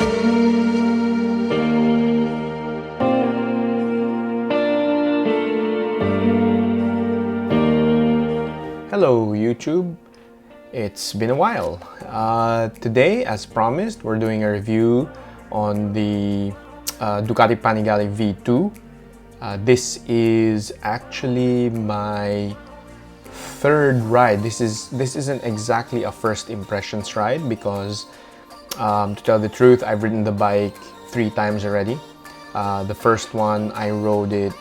Hello YouTube, it's been a while. Today, as promised, we're doing a review on the Ducati Panigale V2. This is actually my third ride. This isn't exactly a first impressions ride because to tell the truth, I've ridden the bike 3 times already. The first one I rode it,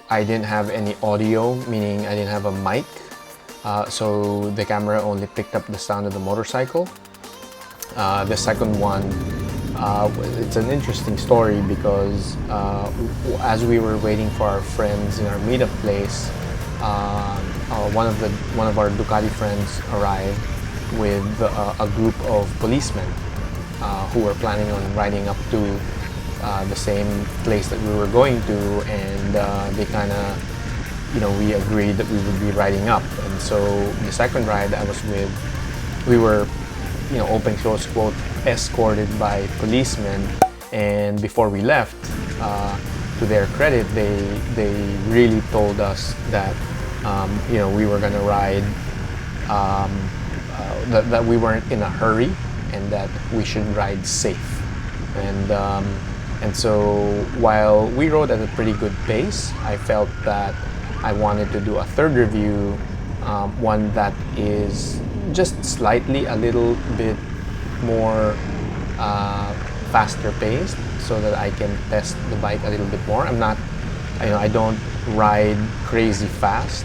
I didn't have any audio, meaning I didn't have a mic. So the camera only picked up the sound of the motorcycle. The second one, it's an interesting story because as we were waiting for our friends in our meetup place, one of our Ducati friends arrived with a group of policemen who were planning on riding up to the same place that we were going to, and they kind of, we agreed that we would be riding up. And so the second ride I was with, we were, open close quote, escorted by policemen. And before we left, to their credit, they really told us that, we were gonna ride, that we weren't in a hurry and that we should ride safe. And so while we rode at a pretty good pace, I felt that I wanted to do a third review, one that is just slightly a little bit more faster paced, so that I can test the bike a little bit more. I'm not, I don't ride crazy fast.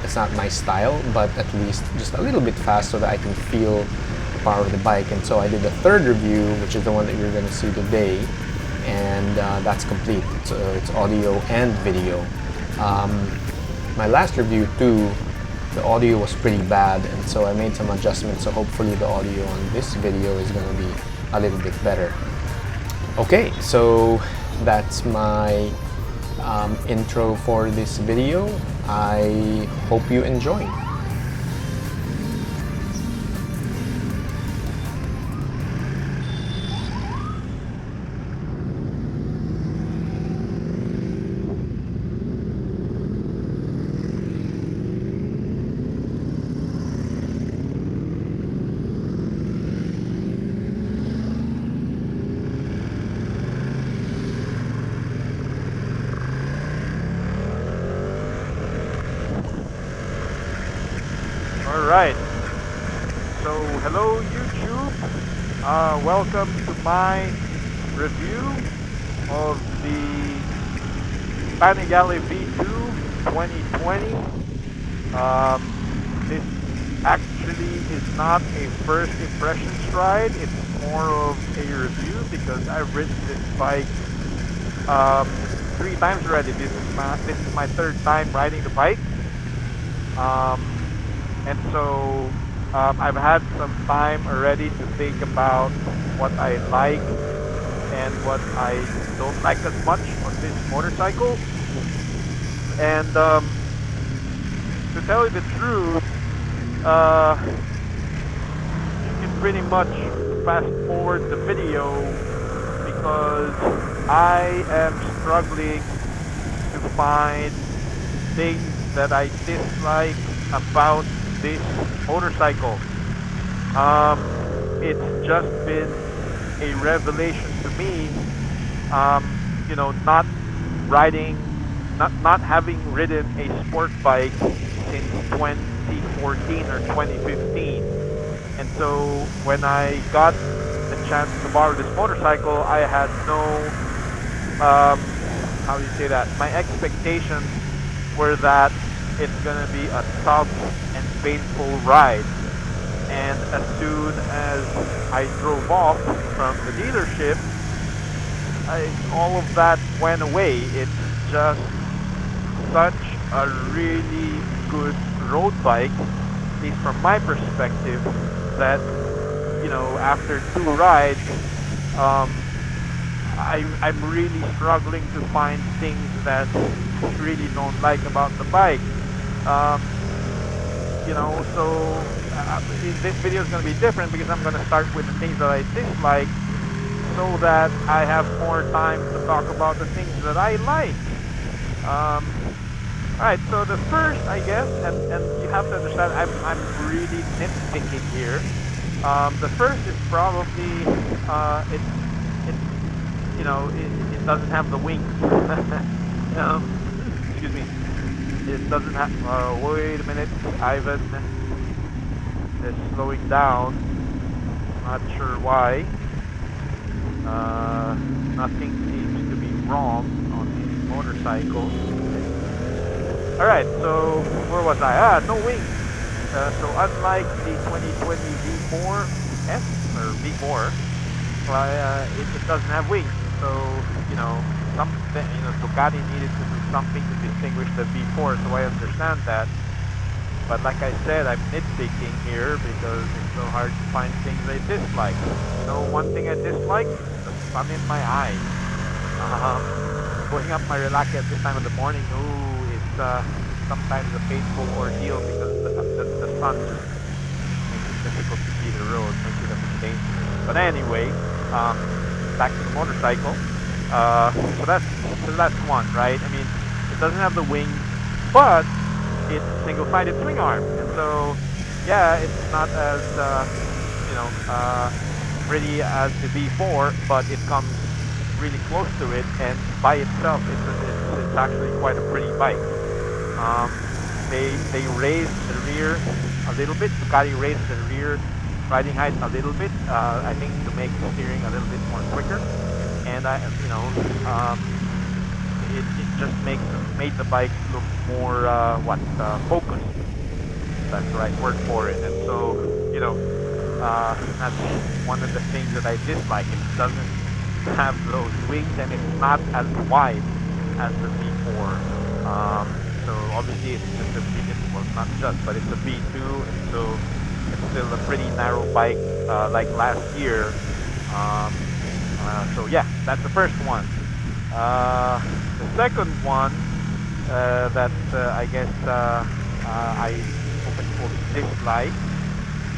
It's not my style, but at least just a little bit fast so that I can feel the power of the bike. And so I did a third review, which is the one that you're going to see today, and that's complete. It's audio and video. My last review too, the audio was pretty bad, and so I made some adjustments, so hopefully the audio on this video is going to be a little bit better. Okay, so that's my intro for this video. I hope you enjoy. Alright, so hello YouTube, welcome to my review of the Panigale V2 2020. This actually is not a first impressions ride, it's more of a review because I've ridden this bike 3 times already. This is my third time riding the bike. And so I've had some time already to think about what I like and what I don't like as much on this motorcycle. And to tell you the truth, you can pretty much fast forward the video because I am struggling to find things that I dislike about this motorcycle. It's just been a revelation to me, not having ridden a sport bike since 2014 or 2015. And so when I got the chance to borrow this motorcycle, I had no, how do you say that? My expectations were that it's gonna be a tough and painful ride. And as soon as I drove off from the dealership, all of that went away. It's just such a really good road bike, at least from my perspective, that after 2 rides, I'm really struggling to find things that I really don't like about the bike. So this video is going to be different because I'm going to start with the things that I dislike, so that I have more time to talk about the things that I like. Alright, so the first, I guess, and you have to understand, I'm really nitpicking here. The first is probably, it doesn't have the wings. Excuse me. It doesn't have, wait a minute, Ivan is slowing down. Not sure why. Nothing seems to be wrong on his motorcycle. Alright, so where was I? No wings. So unlike the 2020 V4S or V4, it doesn't have wings. So Ducati needed to do something to distinguish the V4. So I understand that. But like I said, I'm nitpicking here because it's so hard to find things I dislike. So one thing I dislike is the sun in my eyes. Putting up my Relaki at this time of the morning, it's sometimes a painful ordeal because the sun just makes it difficult to see the road, makes it a bit dangerous. But anyway, back to the motorcycle. So that's one, right? I mean, it doesn't have the wings, but it's single-sided swing arm, and so yeah, it's not as pretty as the V4, but it comes really close to it, and by itself, it's actually quite a pretty bike. They raised the rear a little bit. Ducati raised the rear riding height a little bit. I think to make the steering a little bit more quicker, and it just made the bike look more focused. That's the right word for it. And so that's one of the things that I dislike. It doesn't have those wings, and it's not as wide as the V4. So obviously it's just not just, but it's a V2, and so it's still a pretty narrow bike like last year. So yeah, that's the first one. The second one that I guess I will dislike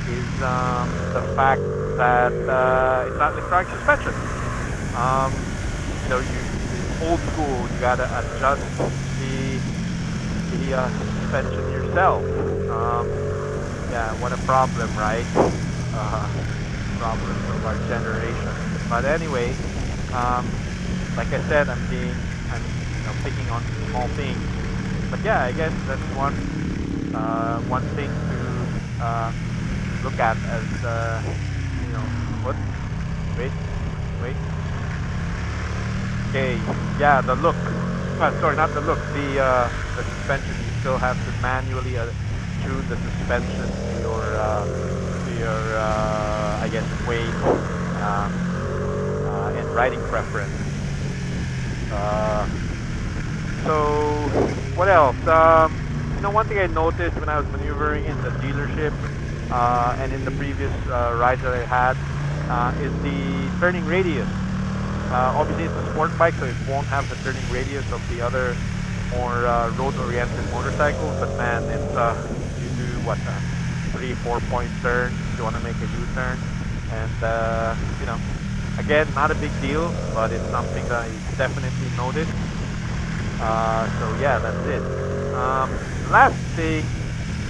is the fact that it's not electronic suspension. You old school, you gotta adjust the suspension yourself. Yeah, what a problem, right? Problems of our generation. But anyway, like I said, I'm picking on small things. But yeah, I guess that's one thing to look at as what? Wait. Okay, yeah, the look. Sorry, not the look. The suspension. You still have to manually tune the suspension to your I guess weight and riding preference. So what else? One thing I noticed when I was maneuvering in the dealership and in the previous rides that I had is the turning radius. Obviously it's a sport bike, so it won't have the turning radius of the other more road-oriented motorcycles. But man, it's you do what 3-4 point turn if you want to make a U-turn, and again, not a big deal, but it's something that I definitely noticed. So yeah, that's it. Last thing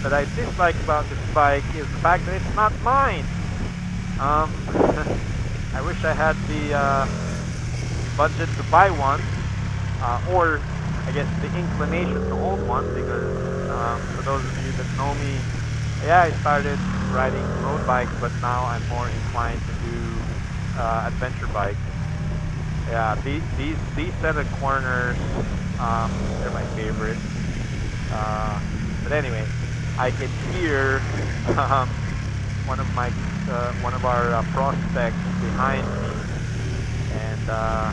that I dislike about this bike is the fact that it's not mine. I wish I had the budget to buy one, or I guess the inclination to own one, because for those of you that know me, yeah, I started riding road bikes, but now I'm more inclined to do adventure bikes. Yeah, these set of corners, they're my favorite. But anyway, I can hear one of our prospects behind me, and I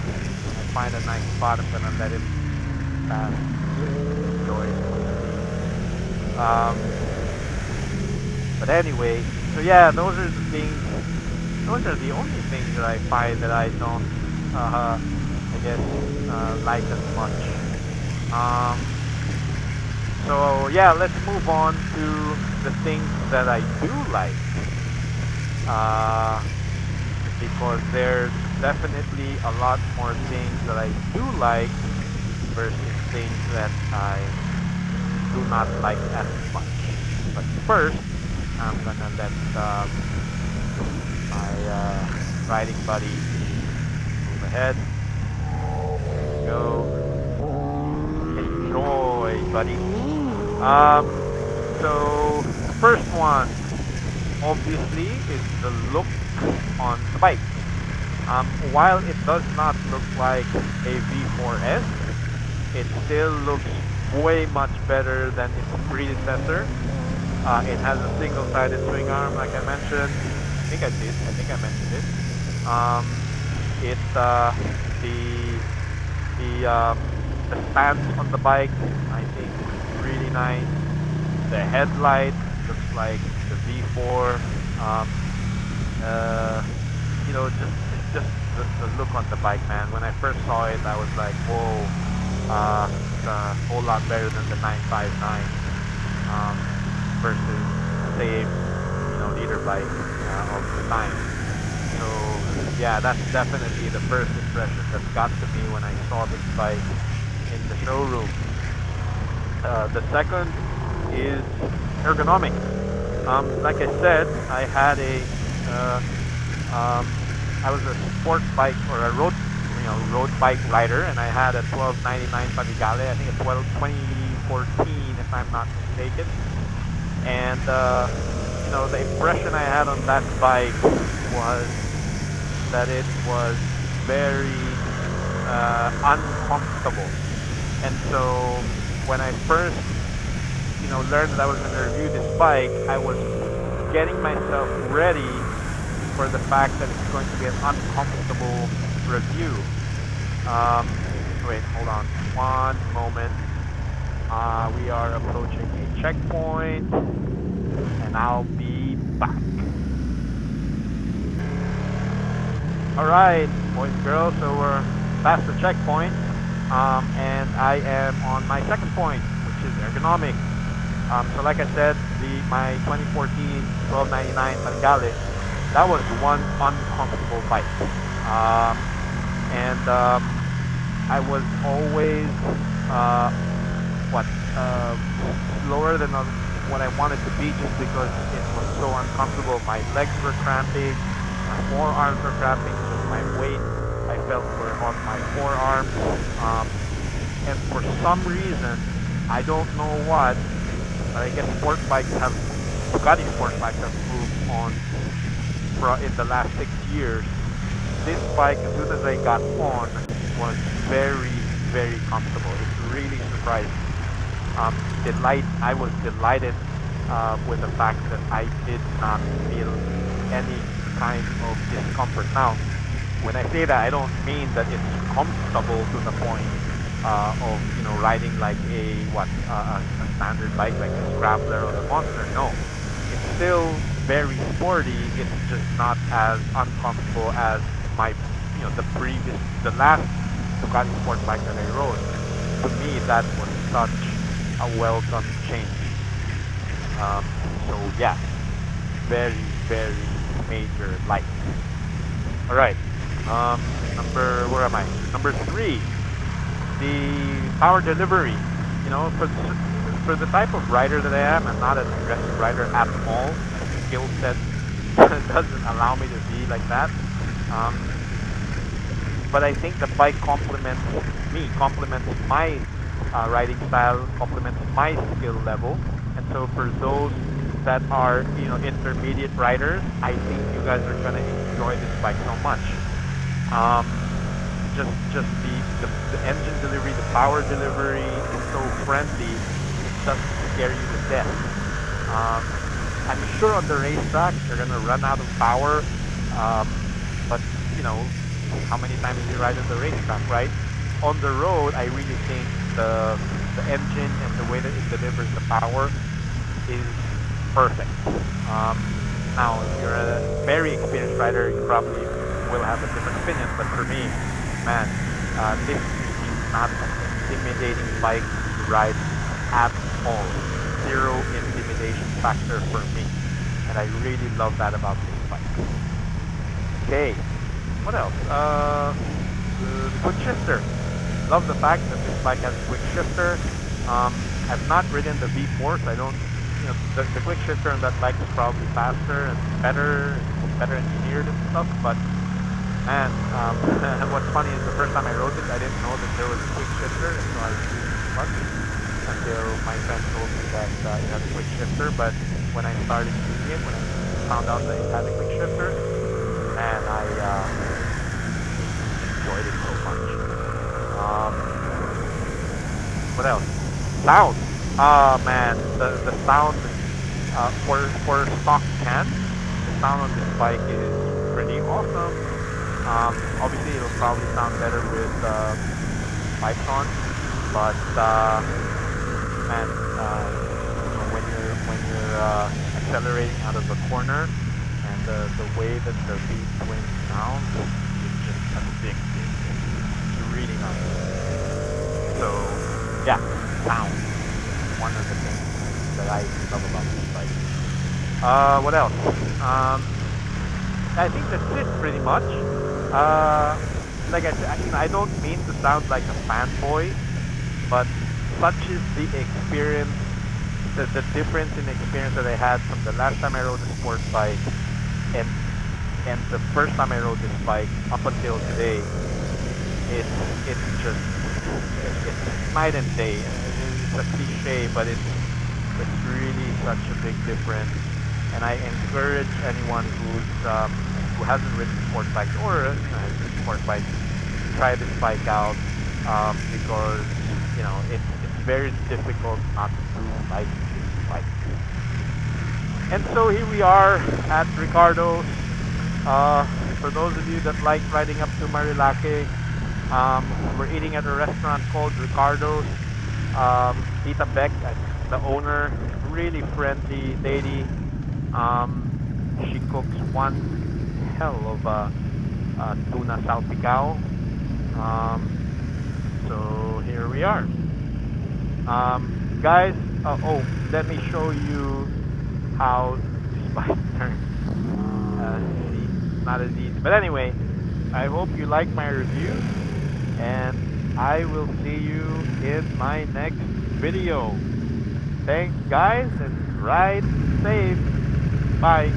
find a nice spot. I'm gonna let him pass. Enjoy. But anyway, so yeah, those are the things. Those are the only things that I find that I don't, like as much. So yeah, let's move on to the things that I do like. because there's definitely a lot more things that I do like versus things that I do not like as much. But first, I'm gonna let my riding buddy move ahead. Go. Enjoy, buddy. So the first one, obviously, is the look on the bike. While it does not look like a V4S, it still looks way much better than its predecessor. It has a single-sided swing arm, like I mentioned. I think I did. I think I mentioned it. The stance on the bike, I think, is really nice. The headlight looks like the V4. Just the look on the bike, man. When I first saw it, I was like, whoa, it's a whole lot better than the 959 versus the same, leader bike of the time. So yeah, that's definitely the first impression that got to me when I saw this bike in the showroom. The second is ergonomics. Like I said, I had I was a sport bike or a road bike rider, and I had a 1299 Panigale, I think a 2014 if I'm not mistaken. And the impression I had on that bike was that it was very uncomfortable. And so when I first learned that I was going to review this bike, I was getting myself ready for the fact that it's going to be an uncomfortable review. Wait, hold on one moment. We are approaching a checkpoint, and I'll be back. Alright, boys and girls, so we're past the checkpoint, and I am on my second point, which is ergonomics. So like I said, my 2014 1299 Panigale, that was one uncomfortable bike. I was always slower than what I wanted to be, just because it was so uncomfortable. My legs were cramping, my forearms were cramping, just my weight I felt were on my forearms. And for some reason, I don't know what, but I guess Ducati sport bikes have moved on in the last 6 years. This bike, as soon as I got on, was very, very comfortable. It really surprised me. I was delighted with the fact that I did not feel any kind of discomfort. Now, when I say that, I don't mean that it's comfortable to the point of riding like a standard bike like the Scrambler or the Monster. No, it's still very sporty. It's just not as uncomfortable as the last Ducati sport bike that I rode. To me, that was such a welcome change. So yeah, very, very major light. All right, where am I? Number 3, the power delivery. For the type of rider that I am, I'm not an aggressive rider at all. My skill set doesn't allow me to be like that. But I think the bike complements my riding style, complements my skill level. And so for those that are intermediate riders, I think you guys are gonna enjoy this bike so much. Just the engine delivery, the power delivery is so friendly, it doesn't scare you to death. I'm sure on the racetrack they're gonna run out of power, but how many times do you ride on the racetrack, right? On the road, I really think the engine and the way that it delivers the power is perfect. Now, if you're a very experienced rider, you probably will have a different opinion, but for me, man, this is not an intimidating bike to ride at all. Zero intimidation factor for me, and I really love that about this bike. Okay, What else? The quick shifter. Love the fact that this bike has a quick shifter. I've not ridden the V4, so I don't. The quick shifter on that bike is probably faster and better engineered and stuff. But man, what's funny is the first time I rode it, I didn't know that there was a quick shifter, and so I was really lucky until my friend told me that it had a quick shifter. But when I started using it, when I found out that it had a quick shifter, man, I enjoyed it so much. What else? Sound. Man, the sound for stock can, the sound on this bike is pretty awesome. Obviously, it'll probably sound better with pipes on, but man, when you're accelerating out of the corner and the way that the V-twin sounds is just addictive. It's really nice. So yeah, sound. One of the things that I love about this bike. What else? I think that's it pretty much. Like I said, I don't mean to sound like a fanboy, but such is the experience, the difference in experience that I had from the last time I rode a sport bike and the first time I rode this bike up until today. It's just it's night and day. It's a cliche, but it's really such a big difference. And I encourage anyone who hasn't ridden sport bikes or has ridden sport bikes to try this bike out, because it's very difficult not to like this bike. And so here we are at Ricardo's. For those of you that like riding up to Marilake, we're eating at a restaurant called Ricardo's. Tita Beck, the owner, really friendly lady. She cooks one hell of a tuna salpicao. So here we are. Guys, let me show you how this bike turns. See, not as easy. But anyway, I hope you like my review, and I will see you in my next video. Thanks guys, and ride safe. Bye.